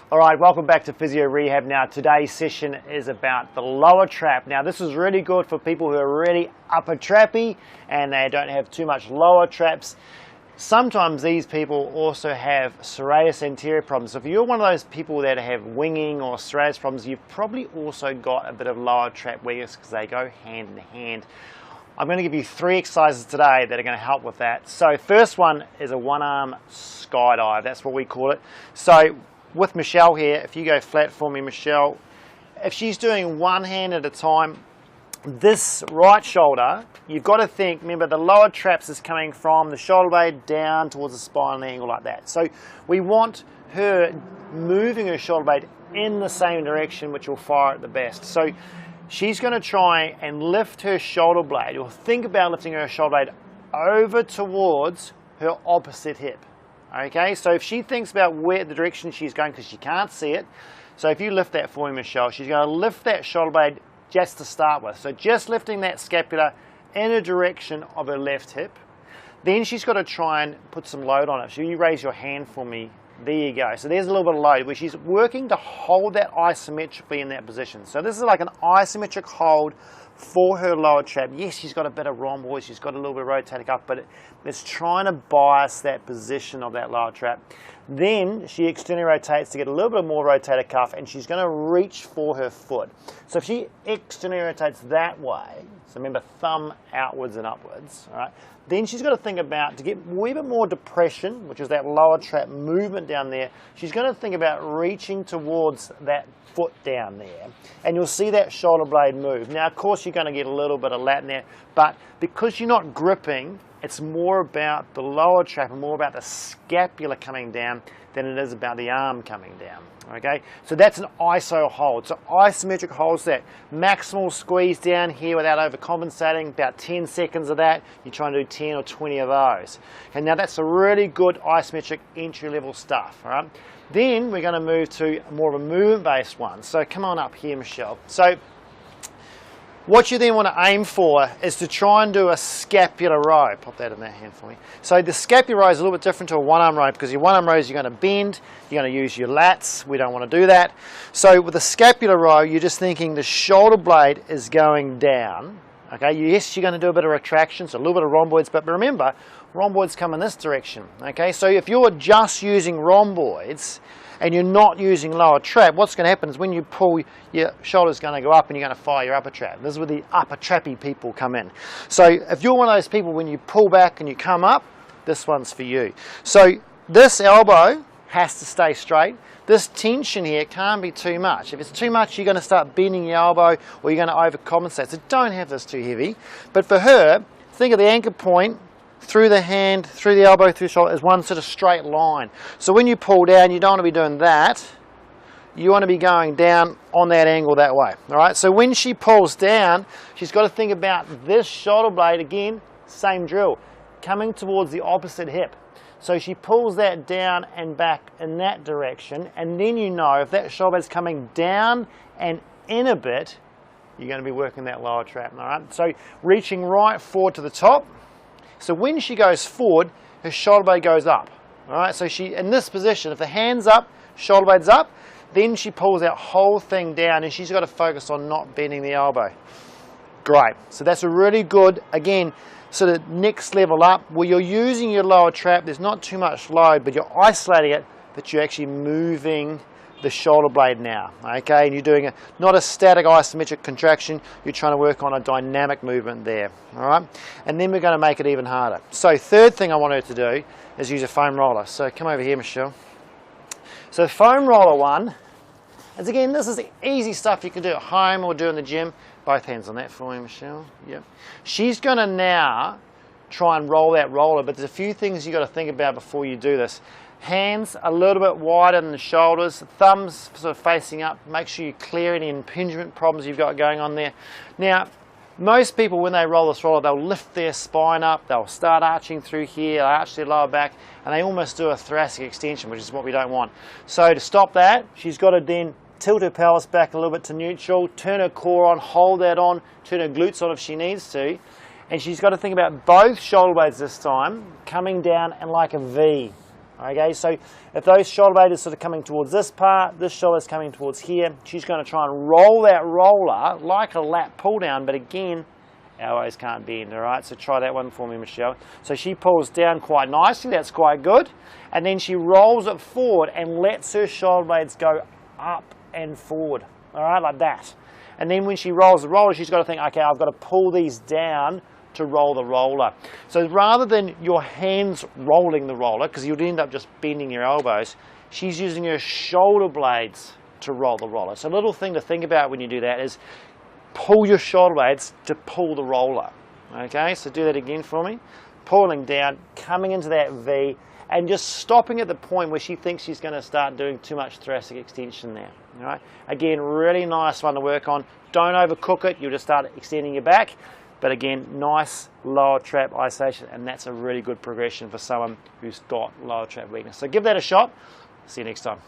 Alright, welcome back to Physio Rehab. Now today's session is about the lower trap. Now this is really good for people who are really upper trappy and they don't have too much lower traps. Sometimes these people also have serratus anterior problems. So if you're one of those people that have winging or serratus problems, you've probably also got a bit of lower trap weakness because they go hand in hand. I'm going to give you 3 exercises today that are going to help with that. So first one is a one-arm skydive. That's what we call it. So with Michelle here, if you go flat for me, Michelle, if she's doing one hand at a time, this right shoulder, you've got to think, remember the lower traps is coming from the shoulder blade down towards the spinal angle like that. So we want her moving her shoulder blade in the same direction, which will fire it the best. So she's going to try and lift her shoulder blade, or think about lifting her shoulder blade over towards her opposite hip. Okay, so if she thinks about where the direction she's going, because she can't see it, so if you lift that for me, Michelle, she's going to lift that shoulder blade just to start with. So just lifting that scapula in a direction of her left hip. Then she's got to try and put some load on it. So you raise your hand for me. There you go. So there's a little bit of load where she's working to hold that isometrically in that position. So this is like an isometric hold for her lower trap. Yes, she's got a bit of rhomboid, she's got a little bit of rotating up, but it's trying to bias that position of that lower trap. Then she externally rotates to get a little bit more rotator cuff, and she's going to reach for her foot. So if she externally rotates that way, so remember thumb outwards and upwards, all right, then she's got to think about, to get a wee bit more depression, which is that lower trap movement down there, she's going to think about reaching towards that foot down there, and you'll see that shoulder blade move. Now of course you're going to get a little bit of Latin there, but because you're not gripping, it's more about the lower trap and more about the scapula coming down than it is about the arm coming down. Okay, so that's an iso hold. So isometric holds, that maximal squeeze down here without overcompensating, about 10 seconds of that. You're trying to do 10 or 20 of those. Okay, now that's a really good isometric entry level stuff. All right, then we're going to move to more of a movement based one. So come on up here, Michelle. So what you then want to aim for is to try and do a scapular row. Pop that in that hand for me. So the scapular row is a little bit different to a one-arm row, because your one-arm rows you're going to bend, you're going to use your lats. We don't want to do that. So with the scapular row, you're just thinking the shoulder blade is going down. Okay, yes, you're going to do a bit of retraction, so a little bit of rhomboids, but remember, rhomboids come in this direction. Okay, so if you're just using rhomboids and you're not using lower trap, what's going to happen is when you pull, your shoulder's going to go up and you're going to fire your upper trap. This is where the upper trappy people come in. So if you're one of those people, when you pull back and you come up, this one's for you. So this elbow has to stay straight. This tension here can't be too much. If it's too much, you're going to start bending your elbow or you're going to overcompensate. So don't have this too heavy. But for her, think of the anchor point through the hand, through the elbow, through the shoulder as one sort of straight line. So when you pull down, you don't want to be doing that. You want to be going down on that angle that way. All right. So when she pulls down, she's got to think about this shoulder blade again. Same drill, coming towards the opposite hip. So she pulls that down and back in that direction, and then you know if that shoulder blade's coming down and in a bit, you're going to be working that lower trap. All right. So reaching right forward to the top. So when she goes forward, her shoulder blade goes up. All right, so she, in this position, if the hand's up, shoulder blade's up, then she pulls that whole thing down and she's got to focus on not bending the elbow. Great. So that's a really good, again, sort of next level up where you're using your lower trap. There's not too much load, but you're isolating it, but you're actually moving the shoulder blade now, okay, and you're doing not a static isometric contraction, you're trying to work on a dynamic movement there, all right, and then we're going to make it even harder. So third thing I want her to do is use a foam roller. So come over here, Michelle. So the foam roller one is, again, this is the easy stuff you can do at home or do in the gym. Both hands on that for me, Michelle. Yep. She's going to now try and roll that roller, but there's a few things you've got to think about before you do this. Hands a little bit wider than the shoulders, thumbs sort of facing up. Make sure you clear any impingement problems you've got going on there. Now, most people, when they roll this roller, they'll lift their spine up, they'll start arching through here, they'll arch their lower back, and they almost do a thoracic extension, which is what we don't want. So to stop that, she's got to then tilt her pelvis back a little bit to neutral, turn her core on, hold that on, turn her glutes on if she needs to, and she's got to think about both shoulder blades this time coming down and like a V. Okay, so if those shoulder blades are sort of coming towards this part, this shoulder is coming towards here, she's going to try and roll that roller like a lat pull down, but again, elbows can't bend, all right? So try that one for me, Michelle. So she pulls down quite nicely, that's quite good. And then she rolls it forward and lets her shoulder blades go up and forward, all right, like that. And then when she rolls the roller, she's got to think, okay, I've got to pull these down to roll the roller. So rather than your hands rolling the roller, because you'd end up just bending your elbows, she's using her shoulder blades to roll the roller. So a little thing to think about when you do that is pull your shoulder blades to pull the roller. Okay, so do that again for me. Pulling down, coming into that V, and just stopping at the point where she thinks she's going to start doing too much thoracic extension there. All right, again, really nice one to work on. Don't overcook it, you'll just start extending your back. But again, nice lower trap isolation, and that's a really good progression for someone who's got lower trap weakness. So give that a shot. See you next time.